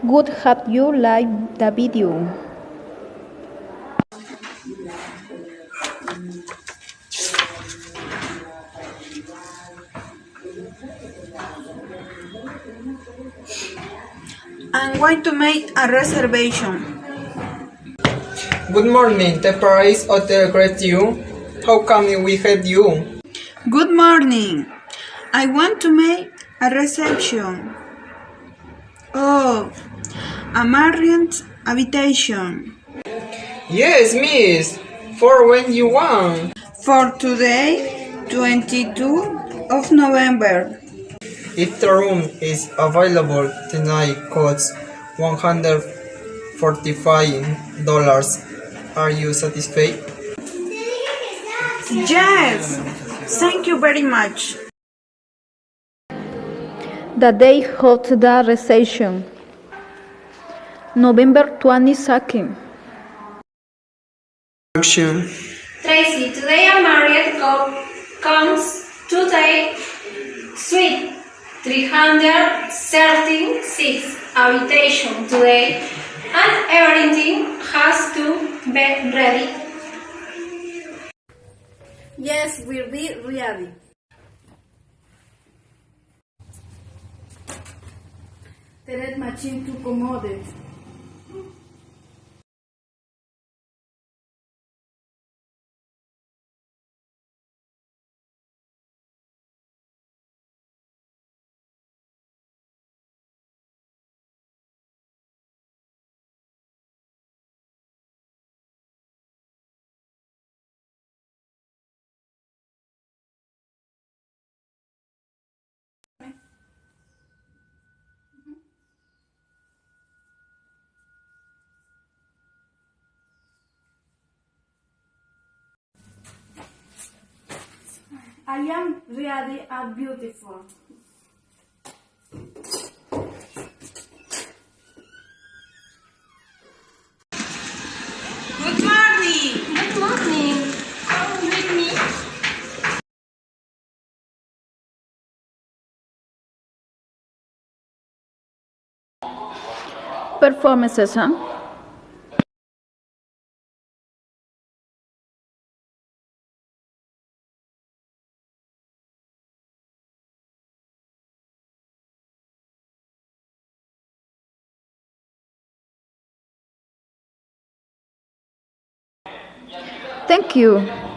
Good have you liked the video? I'm going to make a reservation. Good morning, the Paris Hotel greets you. How can we help you? Good morning. I want to make a reception. Oh, a married habitation. Yes, miss. For when you want. For today, 22 of November. If the room is available tonight, costs $145. Are you satisfied? Yes, thank you very much. The day of the reception, November 22nd. Action. Tracy, today a married couple comes to take suite 336 habitation today and everything has to be ready. Yes, we'll be ready. Tener machine to commode. I am ready and beautiful. Good morning. Good morning. Come with me. Performances, huh? Thank you.